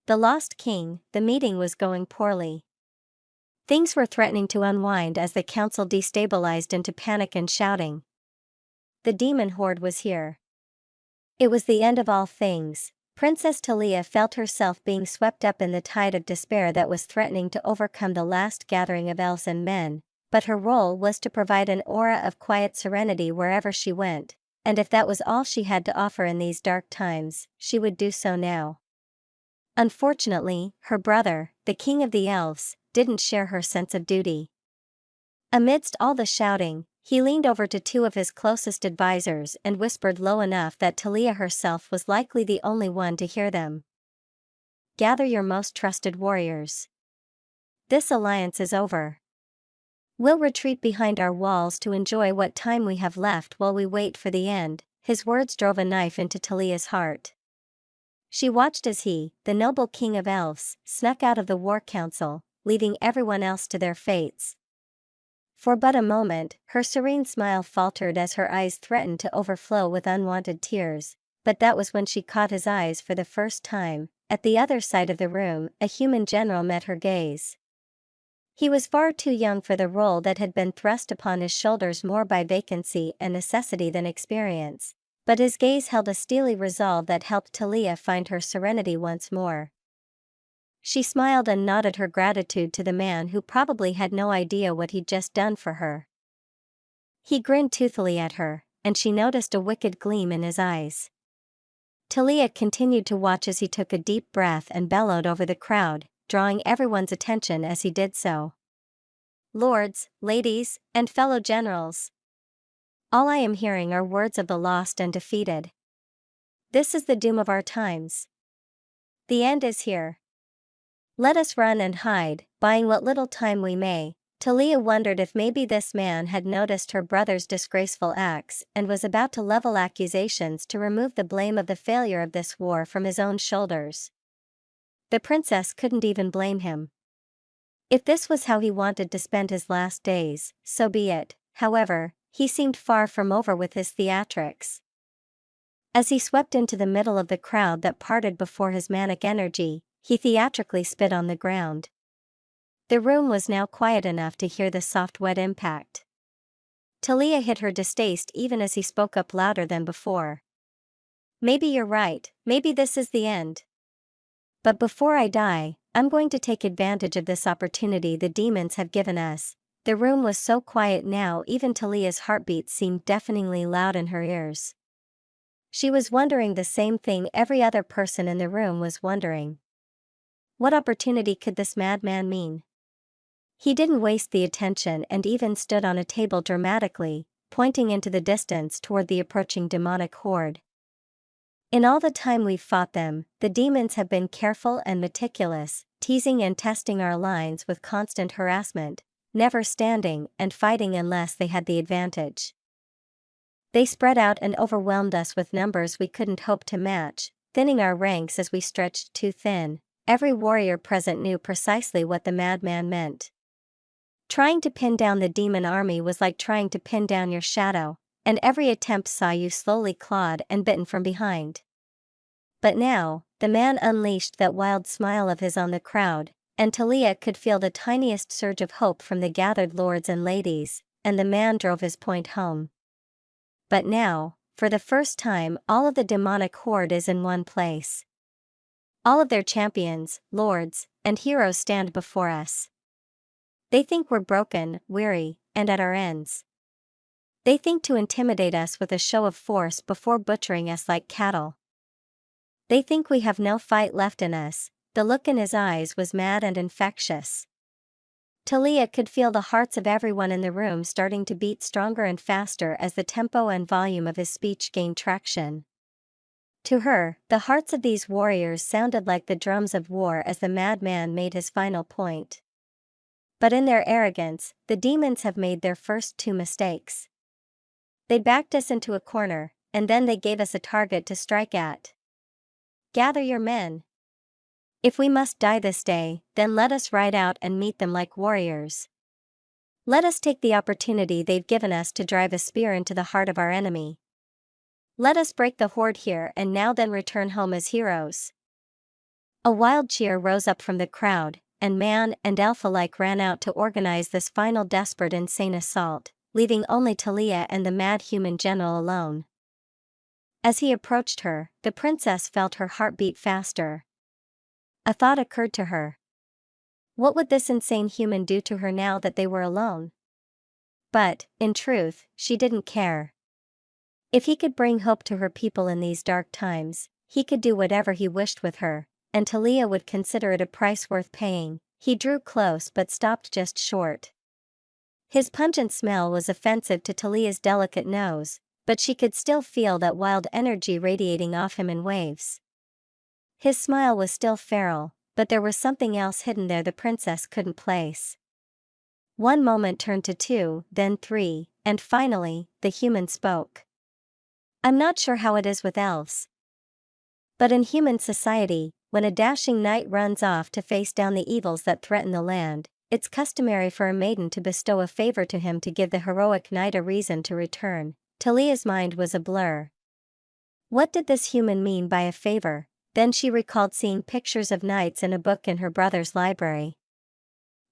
The lost king, the meeting was going poorly. Things were threatening to unwind as the council destabilized into panic and shouting. The demon horde was here. It was the end of all things. Princess Talia felt herself being swept up in the tide of despair that was threatening to overcome the last gathering of elves and men, but her role was to provide an aura of quiet serenity wherever she went, and if that was all she had to offer in these dark times, she would do so now. Unfortunately, her brother, the king of the elves, didn't share her sense of duty. Amidst all the shouting, he leaned over to two of his closest advisors and whispered low enough that Talia herself was likely the only one to hear them. "Gather your most trusted warriors. This alliance is over. We'll retreat behind our walls to enjoy what time we have left while we wait for the end." His words drove a knife into Talia's heart. She watched as he, the noble king of elves, snuck out of the war council, leaving everyone else to their fates. For but a moment, her serene smile faltered as her eyes threatened to overflow with unwanted tears, but that was when she caught his eyes for the first time. At the other side of the room, a human general met her gaze. He was far too young for the role that had been thrust upon his shoulders more by vacancy and necessity than experience, but his gaze held a steely resolve that helped Talia find her serenity once more. She smiled and nodded her gratitude to the man who probably had no idea what he'd just done for her. He grinned toothily at her, and she noticed a wicked gleam in his eyes. Talia continued to watch as he took a deep breath and bellowed over the crowd, drawing everyone's attention as he did so. "Lords, ladies, and fellow generals. All I am hearing are words of the lost and defeated. This is the doom of our times. The end is here. Let us run and hide, buying what little time we may." Talia wondered if maybe this man had noticed her brother's disgraceful acts and was about to level accusations to remove the blame of the failure of this war from his own shoulders. The princess couldn't even blame him. If this was how he wanted to spend his last days, so be it. However, he seemed far from over with his theatrics. As he swept into the middle of the crowd that parted before his manic energy, he theatrically spit on the ground. The room was now quiet enough to hear the soft wet impact. Talia hid her distaste even as he spoke up louder than before. "Maybe you're right, maybe this is the end. But before I die, I'm going to take advantage of this opportunity the demons have given us." The room was so quiet now even Talia's heartbeat seemed deafeningly loud in her ears. She was wondering the same thing every other person in the room was wondering. What opportunity could this madman mean? He didn't waste the attention and even stood on a table dramatically, pointing into the distance toward the approaching demonic horde. "In all the time we've fought them, the demons have been careful and meticulous, teasing and testing our lines with constant harassment, never standing and fighting unless they had the advantage. They spread out and overwhelmed us with numbers we couldn't hope to match, thinning our ranks as we stretched too thin." Every warrior present knew precisely what the madman meant. Trying to pin down the demon army was like trying to pin down your shadow, and every attempt saw you slowly clawed and bitten from behind. But now, the man unleashed that wild smile of his on the crowd, and Talia could feel the tiniest surge of hope from the gathered lords and ladies, and the man drove his point home. But now, for the first time, all of the demonic horde is in one place. All of their champions, lords, and heroes stand before us. They think we're broken, weary, and at our ends. They think to intimidate us with a show of force before butchering us like cattle. They think we have no fight left in us. The look in his eyes was mad and infectious. Talia could feel the hearts of everyone in the room starting to beat stronger and faster as the tempo and volume of his speech gained traction. To her, the hearts of these warriors sounded like the drums of war as the madman made his final point. But in their arrogance, the demons have made their first two mistakes. They backed us into a corner, and then they gave us a target to strike at. "Gather your men. If we must die this day, then let us ride out and meet them like warriors. Let us take the opportunity they've given us to drive a spear into the heart of our enemy. Let us break the horde here and now then return home as heroes." A wild cheer rose up from the crowd, and man and elf alike ran out to organize this final desperate insane assault, leaving only Talia and the mad human general alone. As he approached her, the princess felt her heart beat faster. A thought occurred to her. What would this insane human do to her now that they were alone? But, in truth, she didn't care. If he could bring hope to her people in these dark times, he could do whatever he wished with her, and Talia would consider it a price worth paying. He drew close but stopped just short. His pungent smell was offensive to Talia's delicate nose, but she could still feel that wild energy radiating off him in waves. His smile was still feral, but there was something else hidden there the princess couldn't place. One moment turned to two, then three, and finally, the human spoke. I'm not sure how it is with elves, but in human society, when a dashing knight runs off to face down the evils that threaten the land, it's customary for a maiden to bestow a favor to him to give the heroic knight a reason to return. Talia's mind was a blur. What did this human mean by a favor? Then she recalled seeing pictures of knights in a book in her brother's library.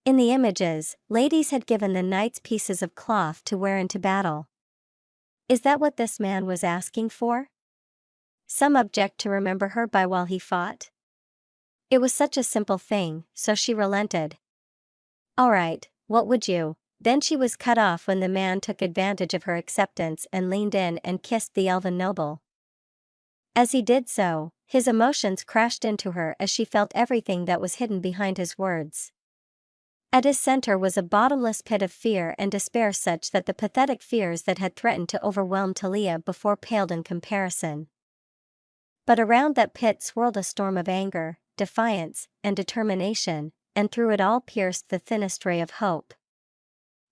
In the images, ladies had given the knights pieces of cloth to wear into battle. Is that what this man was asking for? Some object to remember her by while he fought? It was such a simple thing, so she relented. All right, what would you? Then she was cut off when the man took advantage of her acceptance and leaned in and kissed the elven noble. As he did so, his emotions crashed into her as she felt everything that was hidden behind his words. At his center was a bottomless pit of fear and despair such that the pathetic fears that had threatened to overwhelm Talia before paled in comparison. But around that pit swirled a storm of anger, defiance, and determination, and through it all pierced the thinnest ray of hope.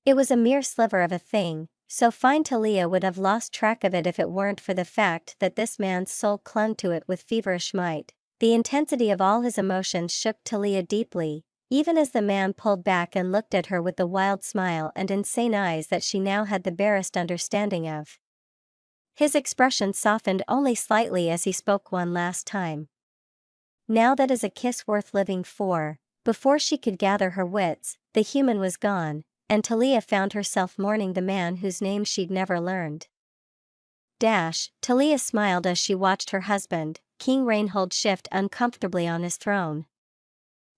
It was a mere sliver of a thing, so fine Talia would have lost track of it if it weren't for the fact that this man's soul clung to it with feverish might. The intensity of all his emotions shook Talia deeply, even as the man pulled back and looked at her with the wild smile and insane eyes that she now had the barest understanding of. His expression softened only slightly as he spoke one last time. Now that is a kiss worth living for. Before she could gather her wits, the human was gone, and Talia found herself mourning the man whose name she'd never learned. Talia smiled as she watched her husband, King Reinhold, shift uncomfortably on his throne.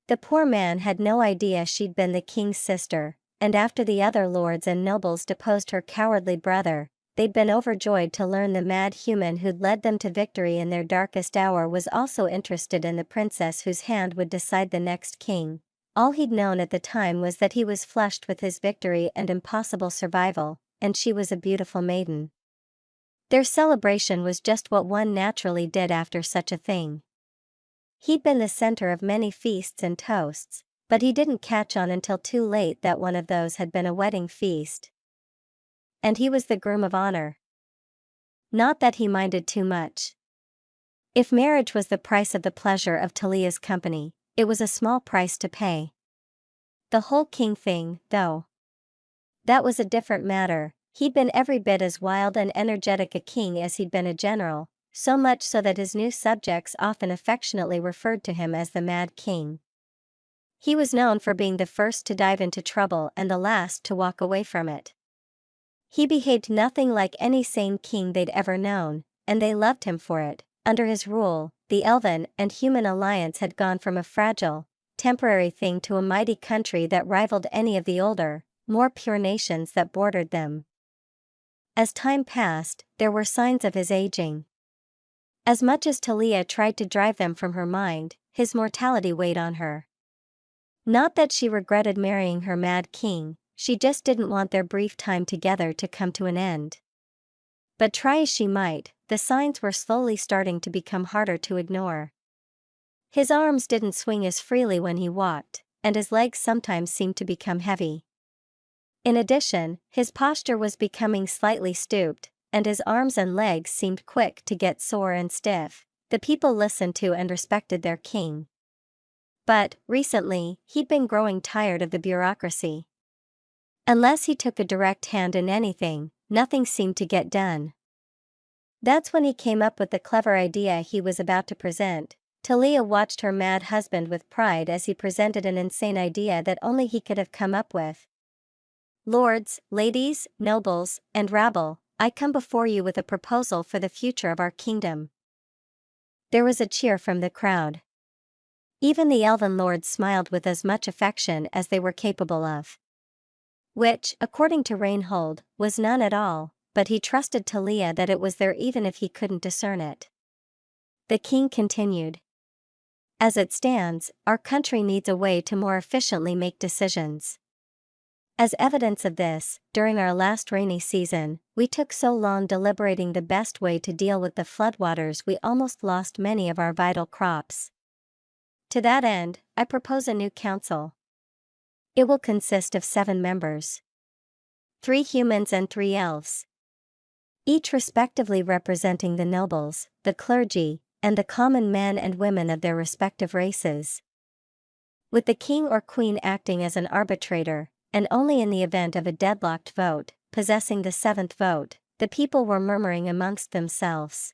The poor man had no idea she'd been the king's sister, and after the other lords and nobles deposed her cowardly brother, they'd been overjoyed to learn the mad human who'd led them to victory in their darkest hour was also interested in the princess whose hand would decide the next king. All he'd known at the time was that he was flushed with his victory and impossible survival, and she was a beautiful maiden. Their celebration was just what one naturally did after such a thing. He'd been the center of many feasts and toasts, but he didn't catch on until too late that one of those had been a wedding feast. And he was the groom of honor. Not that he minded too much. If marriage was the price of the pleasure of Talia's company, it was a small price to pay. The whole king thing, though. That was a different matter. He'd been every bit as wild and energetic a king as he'd been a general, so much so that his new subjects often affectionately referred to him as the Mad King. He was known for being the first to dive into trouble and the last to walk away from it. He behaved nothing like any sane king they'd ever known, and they loved him for it. Under his rule, the elven and human alliance had gone from a fragile, temporary thing to a mighty country that rivaled any of the older, more pure nations that bordered them. As time passed, there were signs of his aging. As much as Talia tried to drive them from her mind, his mortality weighed on her. Not that she regretted marrying her mad king, she just didn't want their brief time together to come to an end. But try as she might, the signs were slowly starting to become harder to ignore. His arms didn't swing as freely when he walked, and his legs sometimes seemed to become heavy. In addition, his posture was becoming slightly stooped, and his arms and legs seemed quick to get sore and stiff. The people listened to and respected their king. But, recently, he'd been growing tired of the bureaucracy. Unless he took a direct hand in anything, nothing seemed to get done. That's when he came up with the clever idea he was about to present. Talia watched her mad husband with pride as he presented an insane idea that only he could have come up with. "Lords, ladies, nobles, and rabble, I come before you with a proposal for the future of our kingdom." There was a cheer from the crowd. Even the elven lords smiled with as much affection as they were capable of. Which, according to Reinhold, was none at all, but he trusted Talia that it was there even if he couldn't discern it. The king continued. "As it stands, our country needs a way to more efficiently make decisions. As evidence of this, during our last rainy season, we took so long deliberating the best way to deal with the floodwaters we almost lost many of our vital crops. To that end, I propose a new council. It will consist of 7 members. 3 humans and 3 elves. Each respectively representing the nobles, the clergy, and the common men and women of their respective races. With the king or queen acting as an arbitrator, and only in the event of a deadlocked vote, possessing the 7th vote, the people were murmuring amongst themselves.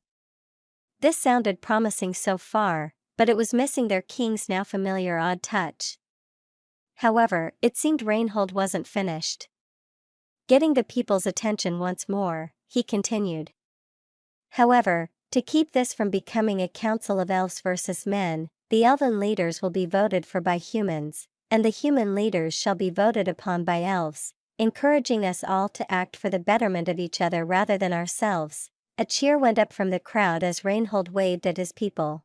This sounded promising so far, but it was missing their king's now familiar odd touch. However, it seemed Reinhold wasn't finished. Getting the people's attention once more, he continued. "However, to keep this from becoming a council of elves versus men, the elven leaders will be voted for by humans, and the human leaders shall be voted upon by elves, encouraging us all to act for the betterment of each other rather than ourselves." A cheer went up from the crowd as Reinhold waved at his people.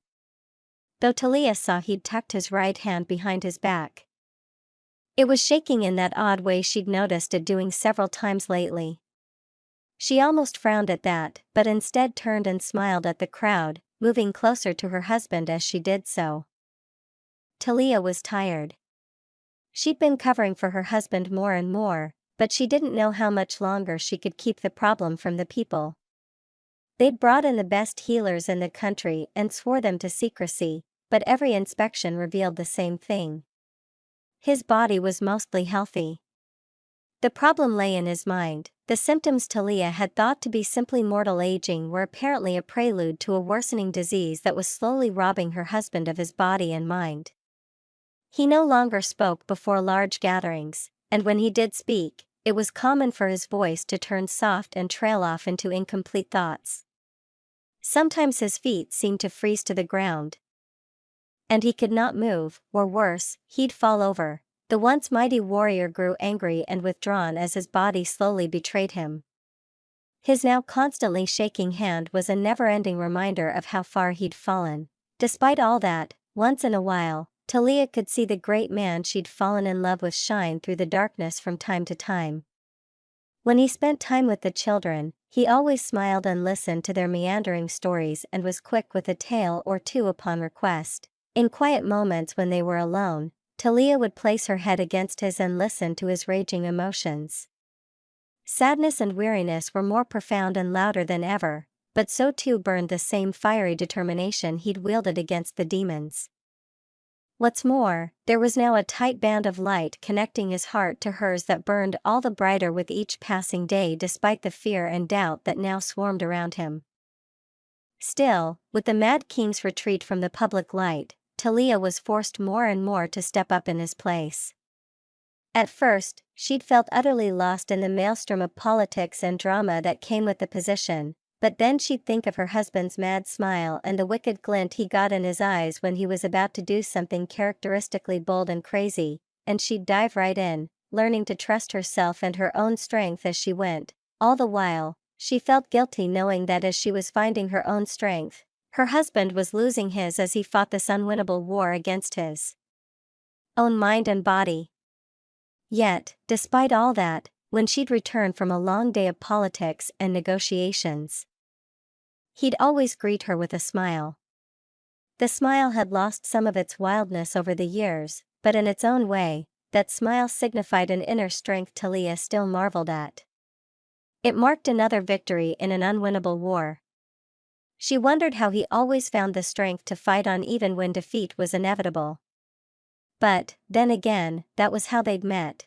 Though Talia saw he'd tucked his right hand behind his back. It was shaking in that odd way she'd noticed it doing several times lately. She almost frowned at that, but instead turned and smiled at the crowd, moving closer to her husband as she did so. Talia was tired. She'd been covering for her husband more and more, but she didn't know how much longer she could keep the problem from the people. They'd brought in the best healers in the country and swore them to secrecy, but every inspection revealed the same thing. His body was mostly healthy. The problem lay in his mind. The symptoms Talia had thought to be simply mortal aging were apparently a prelude to a worsening disease that was slowly robbing her husband of his body and mind. He no longer spoke before large gatherings, and when he did speak, it was common for his voice to turn soft and trail off into incomplete thoughts. Sometimes his feet seemed to freeze to the ground, and he could not move, or worse, he'd fall over. The once mighty warrior grew angry and withdrawn as his body slowly betrayed him. His now constantly shaking hand was a never-ending reminder of how far he'd fallen. Despite all that, once in a while, Talia could see the great man she'd fallen in love with shine through the darkness from time to time. When he spent time with the children, he always smiled and listened to their meandering stories and was quick with a tale or two upon request. In quiet moments when they were alone, Talia would place her head against his and listen to his raging emotions. Sadness and weariness were more profound and louder than ever, but so too burned the same fiery determination he'd wielded against the demons. What's more, there was now a tight band of light connecting his heart to hers that burned all the brighter with each passing day despite the fear and doubt that now swarmed around him. Still, with the Mad King's retreat from the public light, Talia was forced more and more to step up in his place. At first, she'd felt utterly lost in the maelstrom of politics and drama that came with the position, but then she'd think of her husband's mad smile and the wicked glint he got in his eyes when he was about to do something characteristically bold and crazy, and she'd dive right in, learning to trust herself and her own strength as she went. All the while, she felt guilty knowing that as she was finding her own strength, her husband was losing his as he fought this unwinnable war against his own mind and body. Yet, despite all that, when she'd returned from a long day of politics and negotiations, he'd always greet her with a smile. The smile had lost some of its wildness over the years, but in its own way, that smile signified an inner strength Talia still marveled at. It marked another victory in an unwinnable war. She wondered how he always found the strength to fight on even when defeat was inevitable. But, then again, that was how they'd met.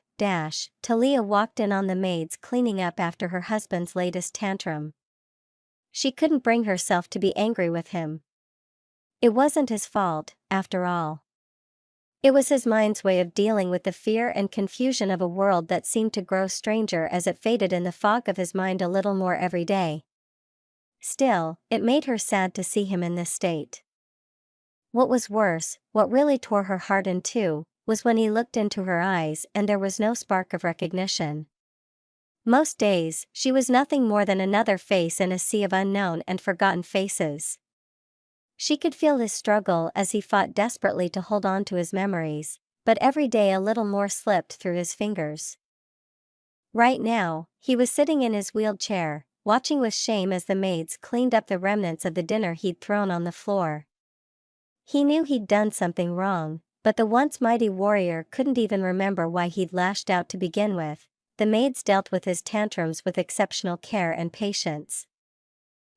Talia walked in on the maids cleaning up after her husband's latest tantrum. She couldn't bring herself to be angry with him. It wasn't his fault, after all. It was his mind's way of dealing with the fear and confusion of a world that seemed to grow stranger as it faded in the fog of his mind a little more every day. Still, it made her sad to see him in this state. What was worse, what really tore her heart in two, was when he looked into her eyes and there was no spark of recognition. Most days, she was nothing more than another face in a sea of unknown and forgotten faces. She could feel his struggle as he fought desperately to hold on to his memories, but every day a little more slipped through his fingers. Right now, he was sitting in his wheeled chair, watching with shame as the maids cleaned up the remnants of the dinner he'd thrown on the floor. He knew he'd done something wrong, but the once mighty warrior couldn't even remember why he'd lashed out to begin with. The maids dealt with his tantrums with exceptional care and patience.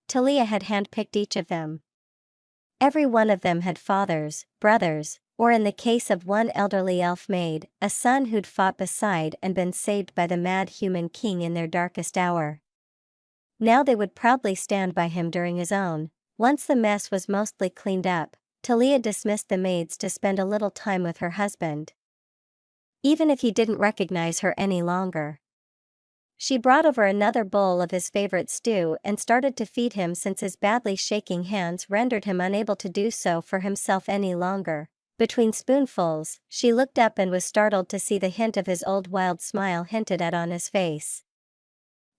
Talia had handpicked each of them. Every one of them had fathers, brothers, or in the case of one elderly elf maid, a son who'd fought beside and been saved by the mad human king in their darkest hour. Now they would proudly stand by him during his own. Once the mess was mostly cleaned up, Talia dismissed the maids to spend a little time with her husband. Even if he didn't recognize her any longer. She brought over another bowl of his favorite stew and started to feed him since his badly shaking hands rendered him unable to do so for himself any longer. Between spoonfuls, she looked up and was startled to see the hint of his old wild smile hinted at on his face.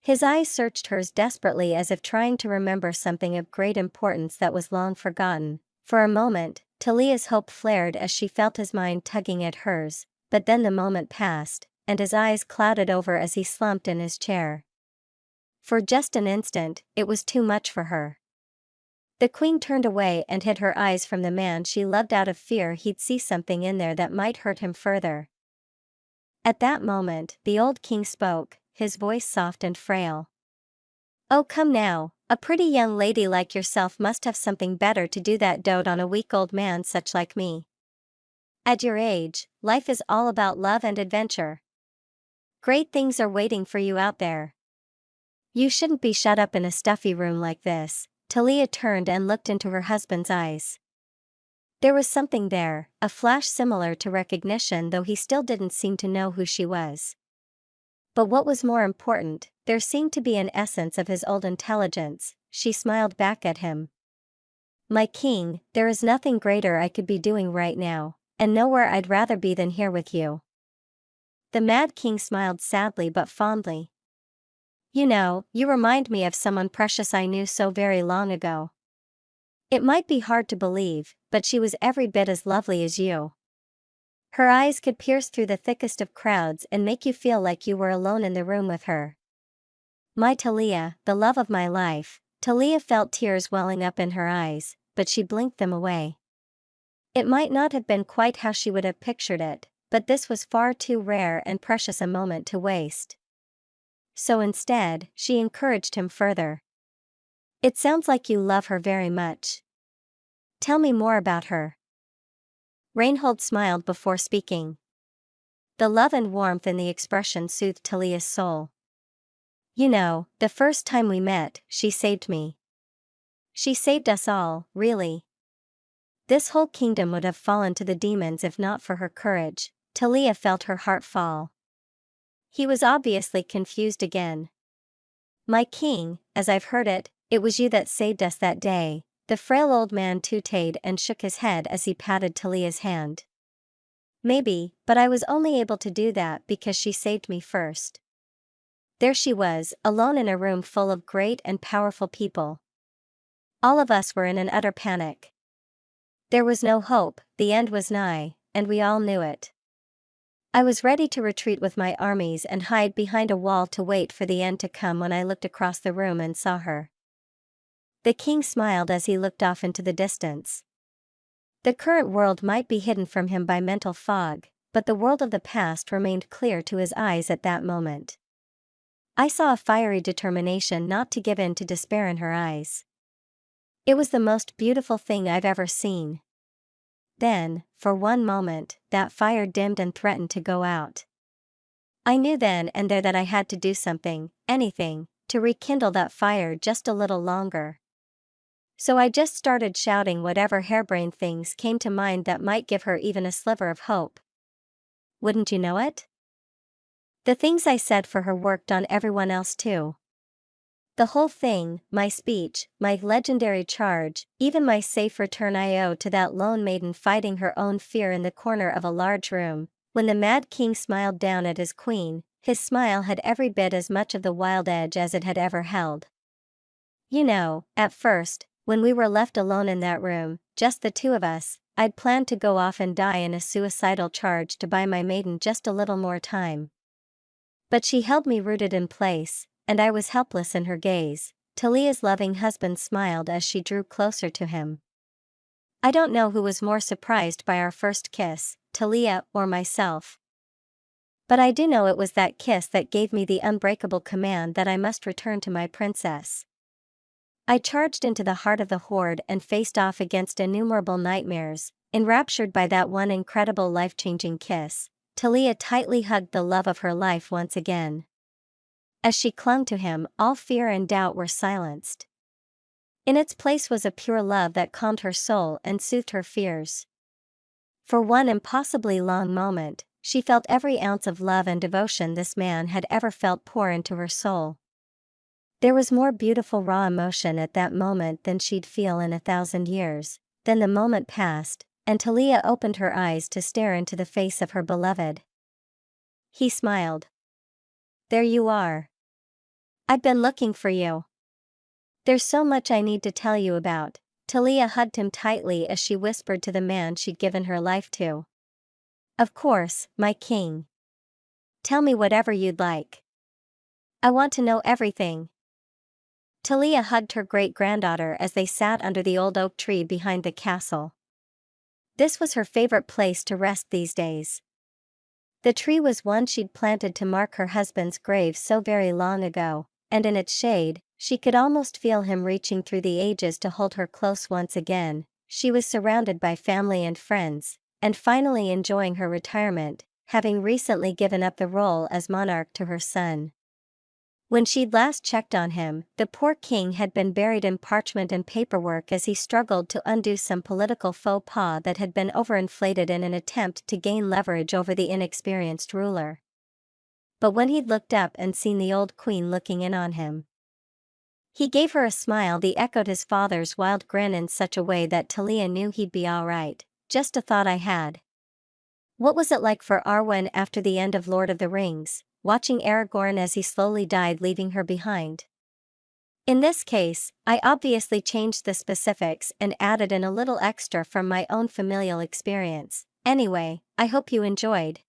His eyes searched hers desperately as if trying to remember something of great importance that was long forgotten. For a moment, Talia's hope flared as she felt his mind tugging at hers, but then the moment passed, and his eyes clouded over as he slumped in his chair. For just an instant, it was too much for her. The queen turned away and hid her eyes from the man she loved out of fear he'd see something in there that might hurt him further. At that moment, the old king spoke, his voice soft and frail. "Oh, come now, a pretty young lady like yourself must have something better to do than dote on a weak old man such like me. At your age, life is all about love and adventure. Great things are waiting for you out there. You shouldn't be shut up in a stuffy room like this." Talia turned and looked into her husband's eyes. There was something there, a flash similar to recognition, though he still didn't seem to know who she was. But what was more important, there seemed to be an essence of his old intelligence. She smiled back at him. "My king, there is nothing greater I could be doing right now, and nowhere I'd rather be than here with you." The Mad King smiled sadly but fondly. "You know, you remind me of someone precious I knew so very long ago. It might be hard to believe, but she was every bit as lovely as you. Her eyes could pierce through the thickest of crowds and make you feel like you were alone in the room with her. My Talia, the love of my life." Talia felt tears welling up in her eyes, but she blinked them away. It might not have been quite how she would have pictured it, but this was far too rare and precious a moment to waste. So instead, she encouraged him further. "It sounds like you love her very much. Tell me more about her." Reinhold smiled before speaking. The love and warmth in the expression soothed Talia's soul. "You know, the first time we met, she saved me. She saved us all, really. This whole kingdom would have fallen to the demons if not for her courage." Talia felt her heart fall. He was obviously confused again. "My king, as I've heard it, it was you that saved us that day." The frail old man tooted and shook his head as he patted Talia's hand. "Maybe, but I was only able to do that because she saved me first." There she was, alone in a room full of great and powerful people. All of us were in an utter panic. There was no hope, the end was nigh, and we all knew it. I was ready to retreat with my armies and hide behind a wall to wait for the end to come when I looked across the room and saw her." The king smiled as he looked off into the distance. The current world might be hidden from him by mental fog, but the world of the past remained clear to his eyes at that moment. I saw a fiery determination not to give in to despair in her eyes. It was the most beautiful thing I've ever seen. Then, for one moment, that fire dimmed and threatened to go out. I knew then and there that I had to do something, anything, to rekindle that fire just a little longer. So I just started shouting whatever harebrained things came to mind that might give her even a sliver of hope. Wouldn't you know it? The things I said for her worked on everyone else too. The whole thing, my speech, my legendary charge, even my safe return I owe to that lone maiden fighting her own fear in the corner of a large room. When the Mad King smiled down at his queen, his smile had every bit as much of the wild edge as it had ever held. You know, at first, when we were left alone in that room, just the two of us, I'd planned to go off and die in a suicidal charge to buy my maiden just a little more time. But she held me rooted in place, and I was helpless in her gaze. Talia's loving husband smiled as she drew closer to him. I don't know who was more surprised by our first kiss, Talia or myself. But I do know it was that kiss that gave me the unbreakable command that I must return to my princess. I charged into the heart of the horde and faced off against innumerable nightmares, enraptured by that one incredible life-changing kiss. Talia tightly hugged the love of her life once again. As she clung to him, all fear and doubt were silenced. In its place was a pure love that calmed her soul and soothed her fears. For one impossibly long moment, she felt every ounce of love and devotion this man had ever felt pour into her soul. There was more beautiful raw emotion at that moment than she'd feel in 1,000 years. Then the moment passed, and Talia opened her eyes to stare into the face of her beloved. He smiled. There you are. I've been looking for you. There's so much I need to tell you about. Talia hugged him tightly as she whispered to the man she'd given her life to. Of course, my king. Tell me whatever you'd like. I want to know everything. Talia hugged her great-granddaughter as they sat under the old oak tree behind the castle. This was her favorite place to rest these days. The tree was one she'd planted to mark her husband's grave so very long ago, and in its shade, she could almost feel him reaching through the ages to hold her close once again. She was surrounded by family and friends, and finally enjoying her retirement, having recently given up the role as monarch to her son. When she'd last checked on him, the poor king had been buried in parchment and paperwork as he struggled to undo some political faux pas that had been overinflated in an attempt to gain leverage over the inexperienced ruler. But when he'd looked up and seen the old queen looking in on him, he gave her a smile that echoed his father's wild grin in such a way that Talia knew he'd be all right. Just a thought I had. What was it like for Arwen after the end of Lord of the Rings, watching Aragorn as he slowly died leaving her behind? In this case, I obviously changed the specifics and added in a little extra from my own familial experience. Anyway, I hope you enjoyed.